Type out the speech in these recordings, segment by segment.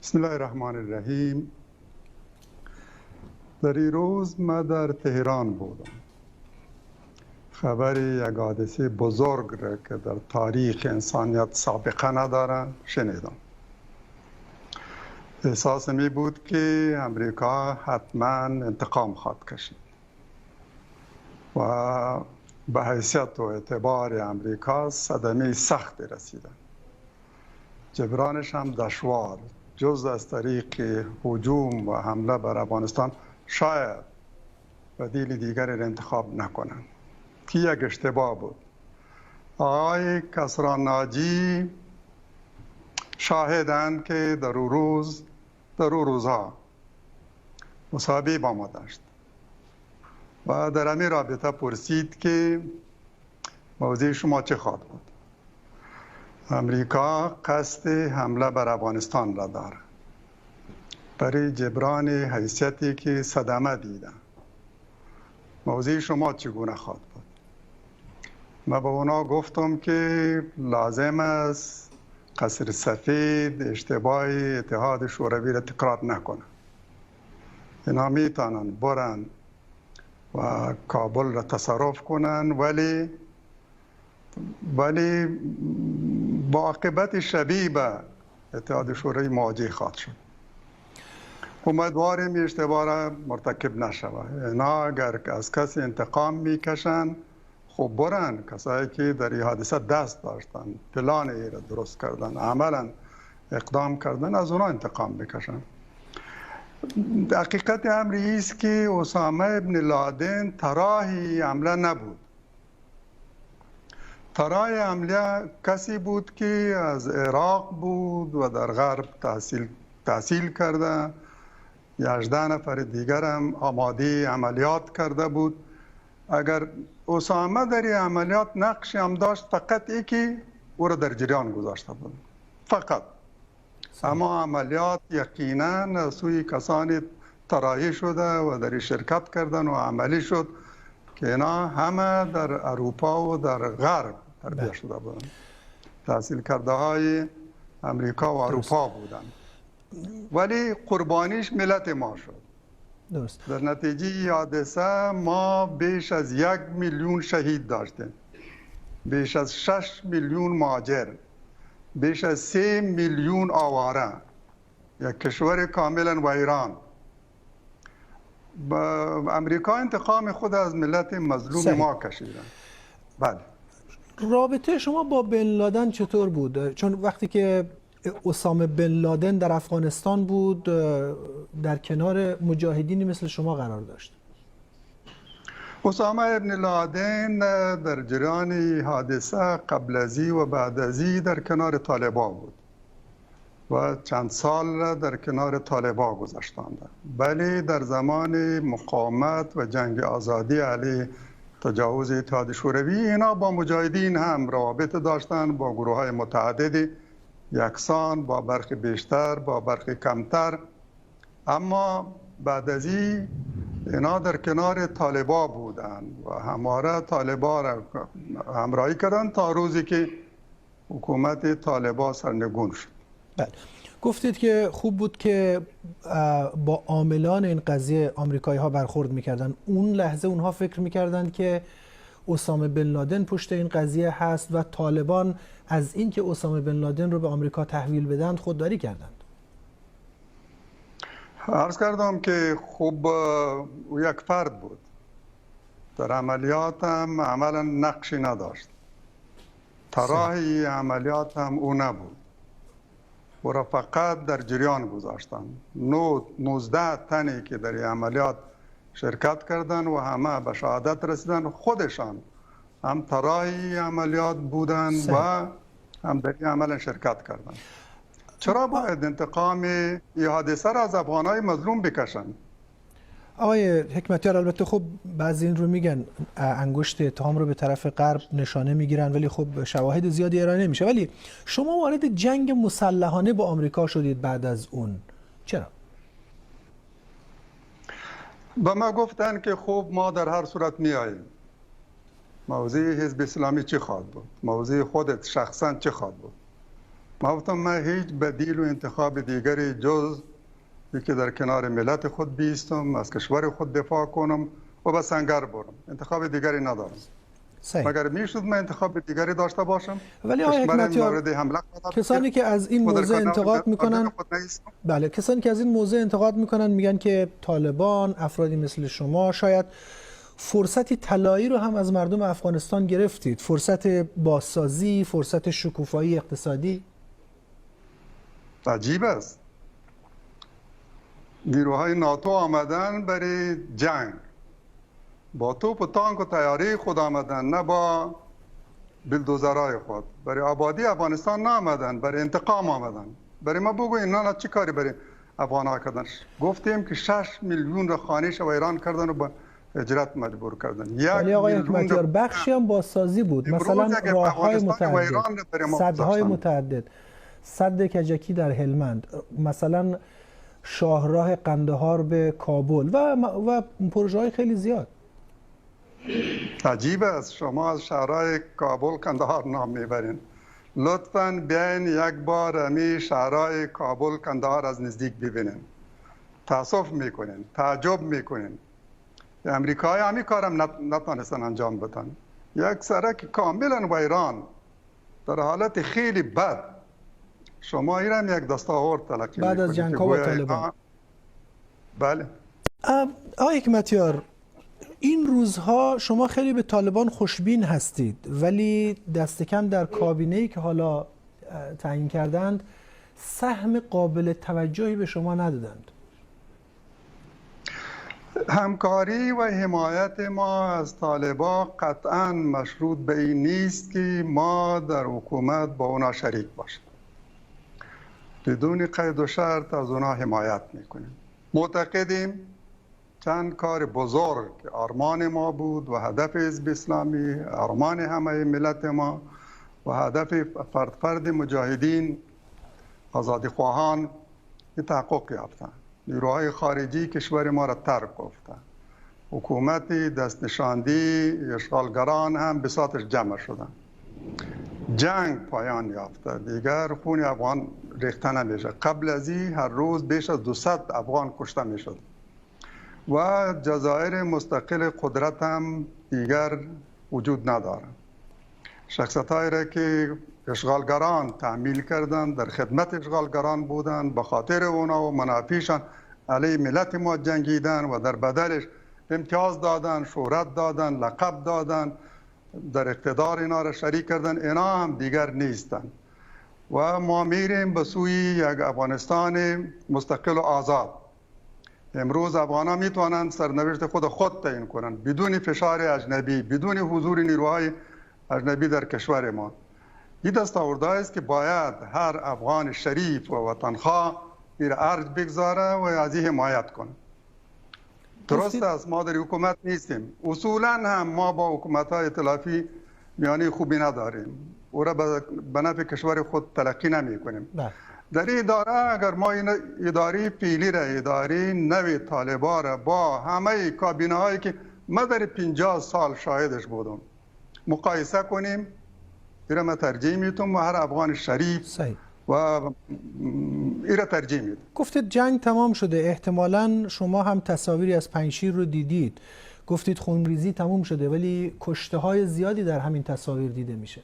بسم الله الرحمن الرحیم. در این روز من در تهران بودم. خبر یک حادثه بزرگ را که در تاریخ انسانیت سابقه ندارد شنیدم. احساس می بود که امریکا حتما انتقام خواهد کشید و به حیثیت و اعتبار امریکا صدمه سخت رسیده. جبرانش هم دشوار جز از طریق هجوم و حمله بر افغانستان شاید بدیل دیگری را انتخاب نکنند که یک اشتباه بود. آقای کسری ناجی شاهدند که در او روزها مصاحبه با ما داشت و در همین رابطه پرسید که موضوع شما چه خواهد بود. امریکا قصد حمله بر افغانستان را دارد برای جبران حیثیتی که صدمه دیده. موضوع شما چگونه خواهد بود؟ من به اونا گفتم که لازم است قصر سفید اشتباه اتحاد شوروی را تکرار نکنه. اینا میتونن برن و کابل را تصرف کنن ولی با عاقبت شبیه به اتحاد شوروی مواجه خواهد شد. امیدواریم این اشتباه را مرتکب نشود. اینا اگر از کسی انتقام میکشن خب برن. کسایی که در این حادثه دست داشتن، پلان ای را درست کردن، عملا اقدام کردن، از اونا انتقام بکشن. حقیقت امر است که اسامه ابن لادن طراح حمله نبود. طراح حمله کسی بود که از عراق بود و در غرب تحصیل کرده. 18 نفر دیگر هم آماده عملیات کرده بود. اگر اسامه در این عملیات نقشی هم داشت، فقط یکی او را در جریان گذاشته بود، فقط. اما عملیات یقینا از سوی کسانی طراحی شده و در شرکت کردن و عملی شد که اینا همه در اروپا و در غرب تربیت شده بودند. تحصیل کرده های امریکا و اروپا بودند، ولی قربانیش ملت ما شد. درست. در نتیجه حادثه ما بیش از 1 میلیون شهید داشتیم، بیش از 6 میلیون مهاجر، بیش از 3 میلیون آواره، یک کشور کاملا ویران. امریکا انتقام خود از ملت مظلوم ما کشیدن. بله. رابطه شما با بن لادن چطور بود؟ چون وقتی که اسامه بن لادن در افغانستان بود در کنار مجاهدینی مثل شما قرار داشت. اسامه ابن لادن در جریان حادثه قبل ازی و بعد ازی در کنار طالبان بود و چند سال در کنار طالبان گذشتانده. ولی در زمان مقاومت و جنگ آزادی علیه تجاوز اتحاد شوروی اینا با مجاهدین هم روابط داشتند، با گروه های متعددی، یکسان، با برخی بیشتر، با برخی کمتر. اما بعد از اینا در کنار طالبان بودند و همواره طالبان را همراهی کردند تا روزی که حکومت طالبان سرنگون شد. بله. گفتید که خوب بود که با عاملان این قضیه آمریکایی ها برخورد میکردن. اون لحظه اونها فکر میکردند که اسامه بن لادن پشت این قضیه هست و طالبان از اینکه اسامه بن لادن رو به آمریکا تحویل بدن خودداری کردند. عرض کردم که خوب او یک فرد بود، در عملیات هم عملا نقشی نداشت. طراح عملیات هم او نبود. او را فقط در جریان گذاشتن. 19 تنی که در عملیات شرکت کردند و همه به شهادت رسیدن، خودشان هم طراح عملیات بودند و هم در این عمل شرکت کردند. چرا باید انتقام این حادثه را از افغانهای مظلوم بکشند؟ آقای حکمتیار، البته خب بعضی این رو میگن انگشت اتهام رو به طرف غرب نشانه میگیرن، ولی خب شواهد زیادی ارائه نمیشه. ولی شما وارد جنگ مسلحانه با آمریکا شدید بعد از اون، چرا؟ به ما گفتن که خب ما در هر صورت میاییم. موضوع حزب اسلامی چه خواهد بود؟ موضوع خودت شخصا چه خواهد بود؟ ما گفتم من هیچ بدیل و انتخاب دیگری جز که در کنار ملت خود بیستم، از کشور خود دفاع کنم و به سنگر برم. انتخاب دیگری ندارم. مگر میشد من انتخاب دیگری داشته باشم؟ ولی آقای حکمتیار، کسانی که از این موضوع انتقاد میکنن، بله، کسانی که از این موضوع انتقاد میکنن میگن که طالبان، افرادی مثل شما شاید فرصتی طلایی رو هم از مردم افغانستان گرفتید، فرصت بازسازی، فرصت شکوفایی اقتصادی. عجیب است. نیروهای ناتو آمدن برای جنگ، با توپ و تانک و طیاره خود آمدن، نه با بلدوزرهای خود. برای آبادی افغانستان نآمدن، برای انتقام آمدن. برای ما بگو اینا چی کاری برای افغان‌ها کردن؟ گفتیم که 6 میلیون را خانه‌اش ویران کردن و به هجرت مجبور کردن. ولی آقای حکمتیار بخشی هم بازسازی بود، مثلا راه‌های متعدد، سدهای متعدد، سد کجکی در هلمند، مثلا شاهراه قندهار به کابل و پروژه‌های خیلی زیاد. عجیب است شما از شهرهای کابل قندهار نام میبرین. لطفاً بیاین یک بار امی شهرهای کابل قندهار از نزدیک ببینین. تأسف میکنین، تعجب میکنین. امریکایی همین کارم نتونستن انجام بدن. یک سرک کاملا ویران در حالت خیلی بد. شما ایران یک دستاورد تلقی میکنید بعد از جنگ‌ها و طالبان. بله. آقای حکمتیار، این روزها شما خیلی به طالبان خوشبین هستید، ولی دست کم در کابینه‌ای که حالا تعیین کردند سهم قابل توجهی به شما ندادند. همکاری و حمایت ما از طالبان قطعا مشروط به این نیست که ما در حکومت با اونا شریک باشیم. بدون قید و شرط از اونا حمایت میکنیم. معتقدیم چند کار بزرگ آرمان ما بود و هدف حزب اسلامی، آرمان همه ملت ما و هدف فرد مجاهدین، آزادی خواهان تحقق یافتند. نیروهای خارجی کشور ما را ترک گفتند. حکومت دست نشاندی اشغالگران هم بساطش جمع شدند. جنگ پایان یافته، دیگر خون افغان ریخته نمیشه. قبل از این هر روز بیش از 200 افغان کشته میشد و جزایر مستقل قدرت هم دیگر وجود نداره. شخصیت‌هایی را که اشغالگران تعمیل کردند، در خدمت اشغالگران بودند، به خاطر اونا و منافعشان علیه ملت ما جنگیدن و در بدلش امتیاز دادن، شهرت دادن، لقب دادن، در اقتدار اینا را شریک کردن. اینا هم دیگر نیستند و ما میریم به سوی یک افغانستان مستقل و آزاد. امروز افغان‌ها میتوانند سرنوشت خود تعیین کنند بدون فشار اجنبی، بدون حضور نیروهای اجنبی در کشور ما. این دستاوردهایی است که باید هر افغان شریف و وطنخواه این ارج بگذاره و از این حمایت کنه. درست است ما در حکومت نیستیم. اصولا هم ما با حکومت‌های ائتلافی میانی خوبی نداریم. او را به نفع کشور خود تلقی نمی کنیم. در این اداره اگر ما این اداره فعلی را، اداره نوی طالبان را با همه کابینه هایی که ما در 50 سال شاهدش بودم مقایسه کنیم، این را من ترجیح میتونم و هر افغان شریف و این را ترجیح میدم. گفتید جنگ تمام شده، احتمالاً شما هم تصاویری از پنجشیر رو دیدید. گفتید خونریزی تمام شده، ولی کشته های زیادی در همین تصاویر دیده میشه.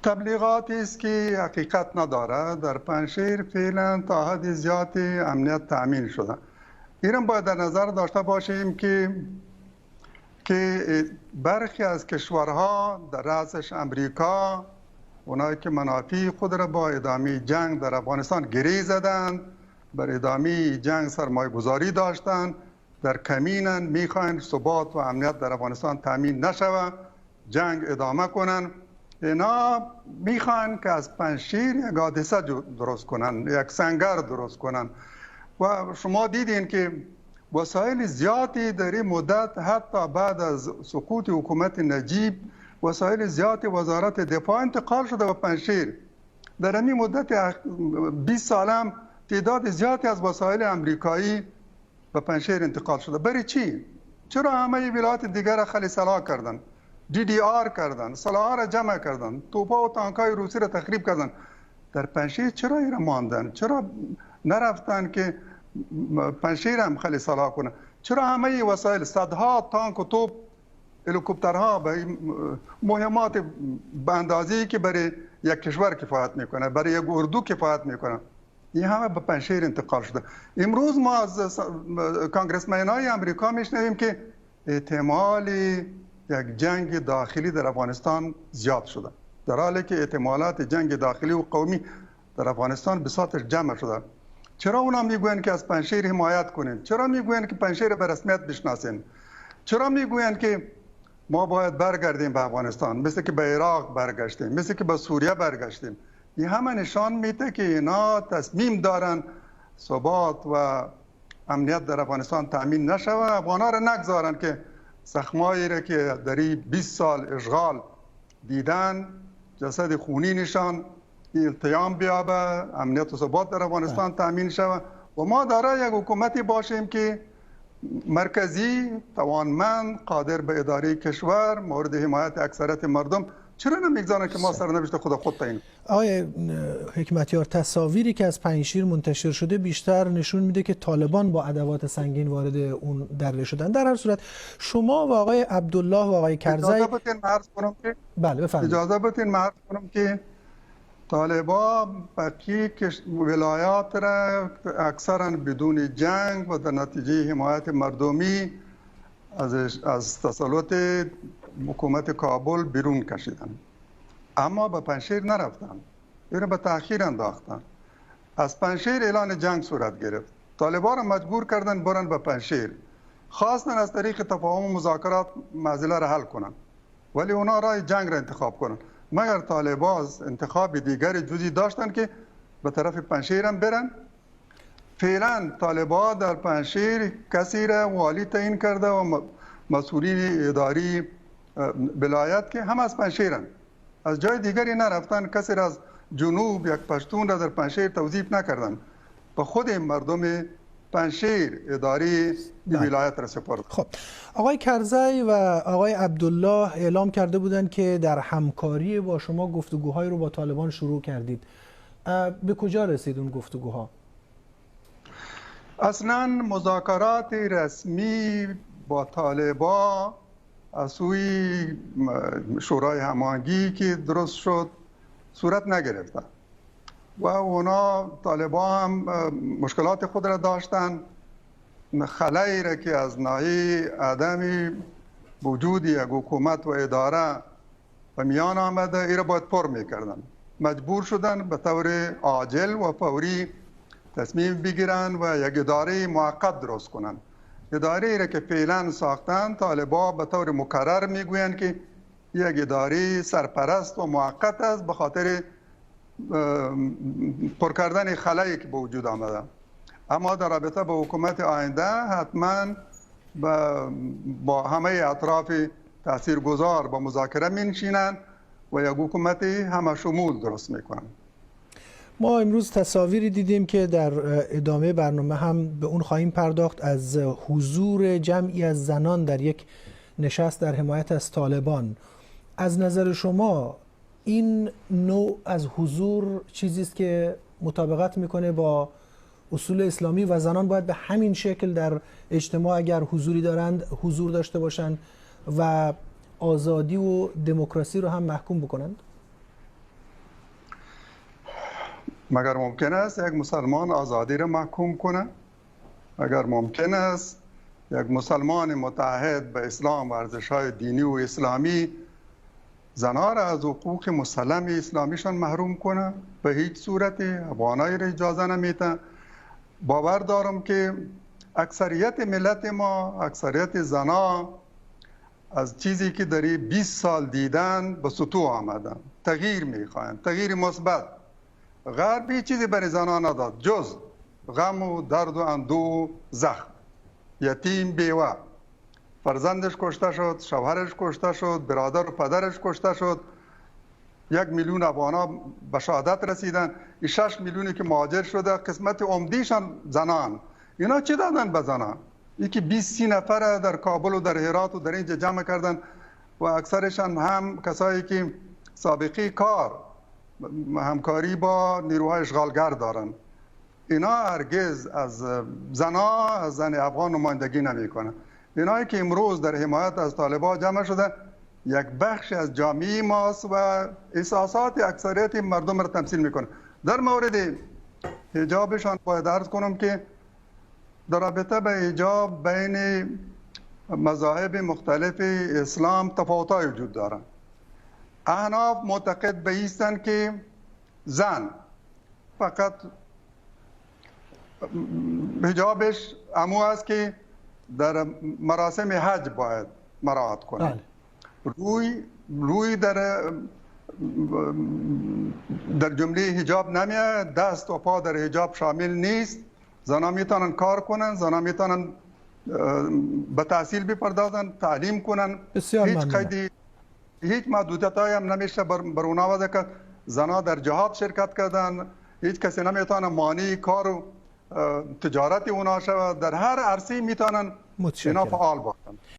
تبلیغاتی است که حقیقت نداره. در پنجشیر فعلا تا حد زیادی امنیت تامین شده. ایران باید در نظر داشته باشیم که برخی از کشورها در رأسش امریکا، اونایی که منافع خود را با ادامه جنگ در افغانستان گری زدند، بر ادامه جنگ سرمایه گذاری داشتند، در کمینن، میخواین ثبات و امنیت در افغانستان تامین نشود، جنگ ادامه کنند. اینا میخوان که از پنجشیر یک حادثه درست کنن، یک سنگر درست کنن. و شما دیدین که وسایل زیادی در این مدت، حتی بعد از سقوط حکومت نجیب، وسایل زیادی وزارت دفاع انتقال شده به پنجشیر. در این مدت 20 سال هم تعداد زیادی از وسایل امریکایی به پنجشیر انتقال شده. برای چی؟ چرا همه ولایات دیگر خلیس‌الله کردن؟ DDR کردن، سلاح را جمع کردن، توپا و تانکای روسی را تخریب کردن. در پنجشیر چرا ایره ماندن؟ چرا نرفتن که پنجشیر هم خیلی صلاح کنن؟ چرا همه وسایل، صدها تانک و توپ، هلیکوپترها به مهمات به اندازه‌ای که برای یک کشور کفایت میکنه، برای یک اردو کفایت میکنه، این همه به پنجشیر انتقال شده. امروز ما از کانگرسمن‌های امریکا میشنویم که احتمال یک جنگ داخلی در افغانستان زیاد شده، در حالی که احتمالات جنگ داخلی و قومی در افغانستان بساطش جمع شده. چرا اونا میگوین که از پنجشیر حمایت کنین؟ چرا میگوین که پنجشیر به رسمیت بشناسین؟ چرا میگوین که ما باید برگردیم به افغانستان، مثل که به عراق برگشتیم، مثل که به سوریه برگشتیم؟ این همه نشان میده که اینا تصمیم دارن ثبات و امنیت در افغانستان تامین نشود، افغانا را نگذارن که زخمایی را که در 20 سال اشغال دیدن، جسد خونی نشان التیام بیابه، امنیت و ثبات در افغانستان تامین شود و ما دارای یک حکومتی باشیم که مرکزی، توانمند، قادر به اداره کشور، مورد حمایت اکثریت مردم. چرا نمیگذارن که ما سرنوشت خود تعیین؟ آقای حکمتیار، تصاویری که از پنجشیر منتشر شده بیشتر نشون میده که طالبان با ادوات سنگین وارد اون دره شدن. در هر صورت شما و آقای عبدالله و آقای کرزی اجازه بدین عرض کنم که بله بفرمایید. اجازه بدین عرض کنم که طالبان بقیه ولایات را اکثرا بدون جنگ و در نتیجه حمایت مردمی از تسلط حکومت کابل بیرون کشیدن، اما به پنجشیر نرفتن، این را به تأخیر انداختن. از پنجشیر اعلان جنگ صورت گرفت، طالبان را مجبور کردن برن به پنجشیر، خواستن از طریق تفاهم و مذاکرات مسئله را حل کنن، ولی اونا راه جنگ را انتخاب کنن. مگر طالبان انتخاب دیگر جزئی داشتن که به طرف پنجشیر هم برن؟ فعلا طالبان در پنجشیر کسی را والی تعیین کرده و مسئولین اداری ولایت که هم از پنجشیرن، از جای دیگری نرفتن، کسی را از جنوب یک پشتون را در پنجشیر توظیف نکردن، به خود مردم پنجشیر اداره ولایت را سپرد. خب آقای کرزی و آقای عبدالله اعلام کرده بودند که در همکاری با شما گفتگوهای رو با طالبان شروع کردید. به کجا رسید اون گفتگوها؟ اصلا مذاکرات رسمی با طالبان از سوی شورای هماهنگی که درست شد صورت نگرفته و اونا طالبان هم مشکلات خود را داشتن. خلایی را که از ناحیه عدم وجود یک حکومت و اداره و میان آمده ای را باید پر میکردن. مجبور شدن به طور عاجل و فوری تصمیم بگیرن و یک اداره موقت درست کنن. اداره ای را که فعلا ساختن طالبان به طور مکرر میگویند که یک اداره سرپرست و موقت است به خاطر پر کردن خلایی که به وجود آمده، اما در رابطه با حکومت آینده حتما با همه اطراف تاثیرگذار با مذاکره می‌نشینند و یک حکومت همه شمول درست میکنن. ما امروز تصاویری دیدیم که در ادامه برنامه هم به اون خواهیم پرداخت از حضور جمعی از زنان در یک نشست در حمایت از طالبان. از نظر شما این نوع از حضور چیزی است که مطابقت میکنه با اصول اسلامی و زنان باید به همین شکل در اجتماع اگر حضوری دارند حضور داشته باشند و آزادی و دموکراسی رو هم محکوم بکنند؟ مگر ممکن است یک مسلمان آزادی را محکوم کنه؟ اگر ممکن است یک مسلمان متعهد به اسلام و ارزش‌های دینی و اسلامی زنها را از حقوق مسلم اسلامیشان محروم کنه؟ به هیچ صورت افغانایی را اجازه نمیده. باور دارم که اکثریت ملت ما، اکثریت زنها از چیزی که در 20 سال دیدن به سطوح آمدن، تغییر میخواهند، تغییر مثبت. غرب هیچ چیزی برای زنها نداد جز غم و درد و اندوه و زخم. یتیم بیوه، فرزندش کشته شد، شوهرش کشته شد، برادر و پدرش کشته شد. 1 میلیون افغانا به شهادت رسیدن. 6 میلیونی که مهاجر شده قسمت عمدیشان زنان. اینا چی دادن به زنان؟ یکی 20-30 نفر در کابل و در هرات و در اینجا جمع کردن و اکثرشان هم کسایی که سابقه کار همکاری با نیروهای اشغالگر دارن. اینا هرگز از زن افغان نمایندگی نمیکنه. اینایی که امروز در حمایت از طالبان جمع شده یک بخش از جامعه ماست و احساسات اکثریت مردم را تمثیل میکنه. در مورد حجابشان باید عرض کنم که در رابطه به حجاب بین مذاهب مختلف اسلام تفاوت‌های وجود دارند. احناف معتقد به ایستند که زن فقط حجابش امو است که در مراسم حج باید مراعات کنه. روی در جمله حجاب نمیاد، دست و پا در حجاب شامل نیست. زنان میتونن کار کنن، زنان میتونن به تحصیل بپردازن، تعلیم کنن. هیچ قیدی، هیچ محدودیتایی هم نمیشه بر اونا وضع کرد. زنان در جهاد شرکت کردن، هیچ کسی نمیتونه مانع کار و تجارت اونا شود. در هر عرصه میتونن اینا فعال باشن.